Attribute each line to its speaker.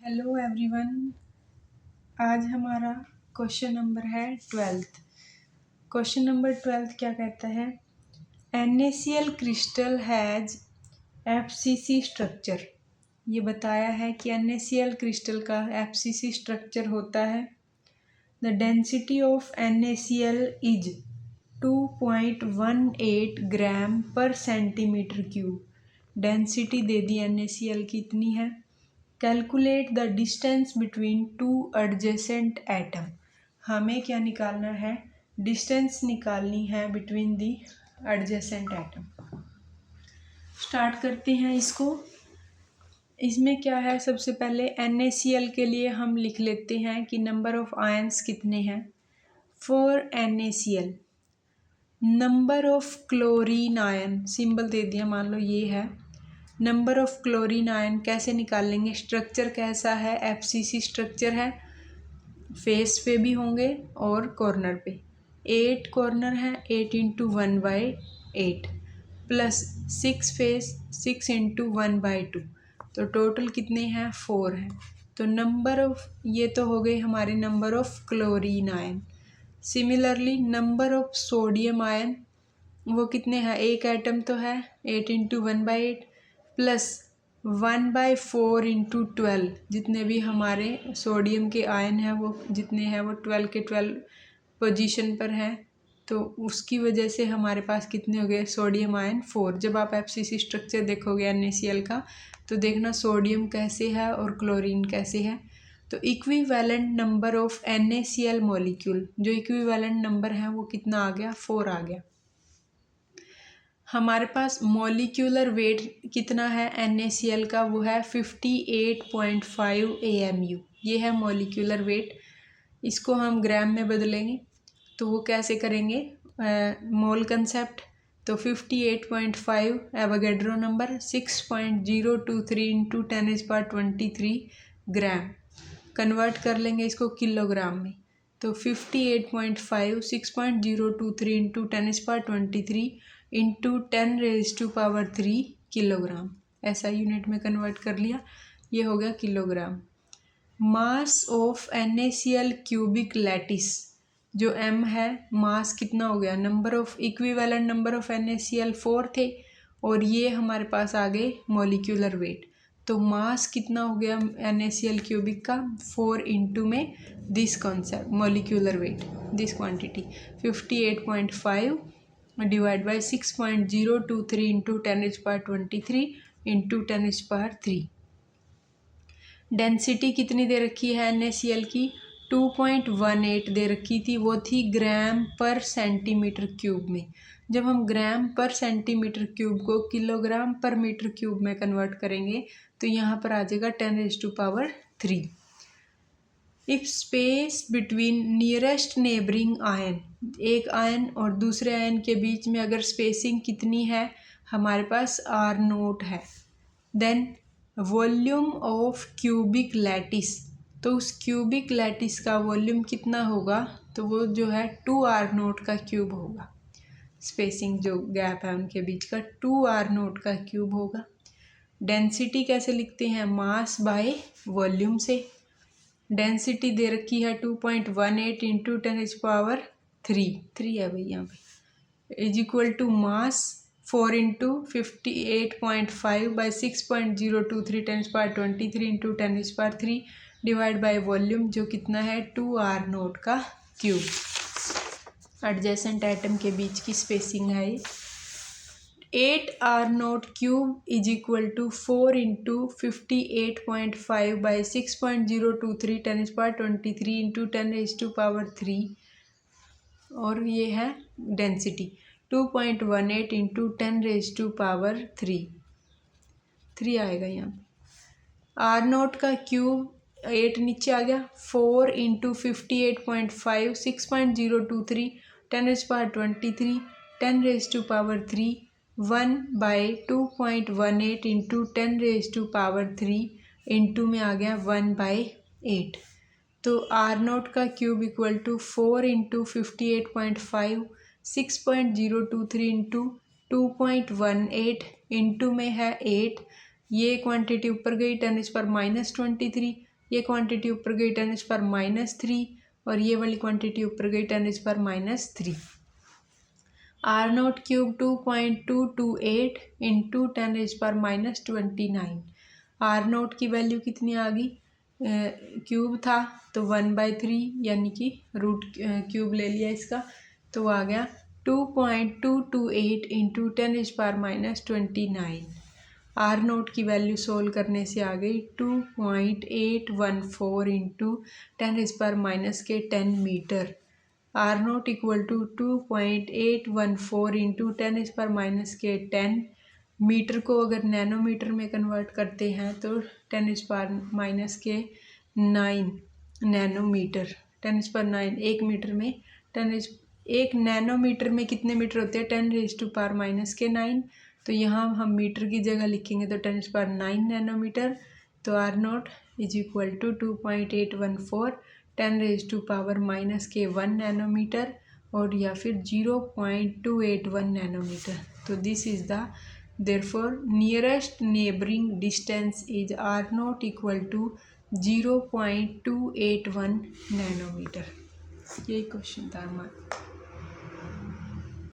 Speaker 1: Hello everyone. आज हमारा question number है 12th। क्वेश्चन नंबर 12th क्या कहता है? NaCl crystal has FCC structure. ये बताया है कि NaCl क्रिस्टल का FCC स्ट्रक्चर होता है। The density of NaCl is 2.18 ग्राम पर सेंटीमीटर क्यूब। डेंसिटी दे दी NaCl की इतनी है। Calculate the distance between two adjacent atom. हमें क्या निकालना है? डिस्टेंस निकालनी है between the adjacent atom. Start करते हैं इसको। इसमें क्या है, सबसे पहले NaCl के लिए हम लिख लेते हैं कि नंबर ऑफ आयंस कितने हैं। For NaCl number of chlorine ion, symbol दे दिया, मान लो ये है नंबर ऑफ क्लोरीन आयन। कैसे निकालेंगे? स्ट्रक्चर कैसा है? FCC स्ट्रक्चर है। फेस पे भी होंगे और कॉर्नर पे। 8 कॉर्नर है, 8 इंटू 1/8 प्लस 6 फेस, 6 इंटू 1/2। तो टोटल कितने हैं? 4 हैं। तो नंबर ऑफ, ये तो हो गए हमारे number of chlorine ion. Similarly number of sodium ion, वो कितने हैं? एक एटम तो है, 8 इंटू 1/8 प्लस 1/4 इंटू 12। जितने भी हमारे सोडियम के आयन हैं वो जितने हैं वो 12 के 12 पोजीशन पर हैं। तो उसकी वजह से हमारे पास कितने हो गए? Sodium ion 4। जब आप FCC स्ट्रक्चर देखोगे NaCl का तो देखना सोडियम कैसे है और क्लोरीन कैसे है। तो equivalent number of NaCl molecule, जो इक्विवेलेंट नंबर है वो कितना आ गया? 4 आ गया। हमारे पास मॉलिक्यूलर वेट कितना है NaCl का? वो है 58.5 AMU। ये है मॉलिक्यूलर वेट। इसको हम ग्राम में बदलेंगे तो वो कैसे करेंगे? मोल कंसेप्ट। तो 58.5 एवोगैड्रो नंबर 6.023 इंटू 10⁻23 ग्राम। कन्वर्ट कर लेंगे इसको किलोग्राम में। तो 58.5 6.023 इंटू 10⁻23 इंटू 10⁻³ किलोग्राम। ऐसा यूनिट में कन्वर्ट कर लिया, ये हो गया kilogram. Mass of NaCl cubic lattice, जो M है, मास कितना हो गया? Number of equivalent number of NaCl 4 थे और ये हमारे पास आ गए मॉलिक्यूलर वेट। तो मास कितना हो गया NaCl क्यूबिक का? 4 इंटू में this concept molecular weight, this quantity 58.5 divide by 6.023 into 10⁻23 into 10⁻3। Density कितनी दे रखी है NaCl की? 2.18 दे रखी थी, वो थी ग्राम पर सेंटीमीटर क्यूब में। जब हम ग्राम पर सेंटीमीटर क्यूब को किलोग्राम पर मीटर क्यूब में कन्वर्ट करेंगे तो यहाँ पर आ जाएगा 10⁻3। If space between nearest neighbouring ion, एक आयन और दूसरे आयन के बीच में अगर स्पेसिंग कितनी है? हमारे पास R0 है। Then volume of cubic lattice, तो उस क्यूबिक लैटिस का वॉल्यूम कितना होगा? तो वो जो है 2R0 का क्यूब होगा। स्पेसिंग जो गैप है उनके बीच का 2R0 का क्यूब होगा। डेंसिटी कैसे लिखते हैं? मास बाय वॉल्यूम से। डेंसिटी दे रखी है 2.18 इंटू 10⁻3 है भाई यहाँ पे, is equal to mass 4 into 58.5 by 6.023 10⁻23 into 10⁻3 divide by volume, जो कितना है 2R0 का क्यूब। एडजेसेंट एटम के बीच की स्पेसिंग है ये। 8R0 cube is equal to 4 into 58.5 by 6.023 10⁻23 into 10⁻3 और ये है डेंसिटी 2.18 इंटू 10⁻3 आएगा यहाँ पे। R0 का क्यूब 8 नीचे आ गया, 4 इंटू 58.5 6.023 10⁻23 10⁻3 1/2.18 इंटू 10⁻3 इंटू में आ गया 1/8। तो R0 का cube equal to 4 into 58.5 6.023 into 2.18 into में है 8। ये क्वांटिटी ऊपर गई 10⁻⁻23 ये क्वांटिटी ऊपर गई 10⁻³ और ये वाली क्वांटिटी ऊपर गई 10⁻³ r0³ 2.228 इंटू 10⁻29। r0 की वैल्यू कितनी आ गई, क्यूब था तो 1/3 यानी कि रूट क्यूब ले लिया इसका, तो आ गया 2.228 इंटू 10⁻29। r0 की वैल्यू सोल्व करने से आ गई 2.814 into 10⁻10 metre. r0 equal to 2.814 into 10⁻10 metre को अगर नैनोमीटर में कन्वर्ट करते हैं तो 10⁻9 नैनोमीटर। 10⁻9 एक मीटर में एक नैनोमीटर में कितने मीटर होते हैं, 10⁻9। तो यहाँ हम मीटर की जगह लिखेंगे तो 10⁻9 नैनोमीटर। तो r0 is equal to 2.814 10⁻1 nanometre और या फिर 0.281 नैनोमीटर। तो this is the therefore nearest neighboring distance is r0 equal to 0.281 nanometre. यही क्वेश्चन था हमारा।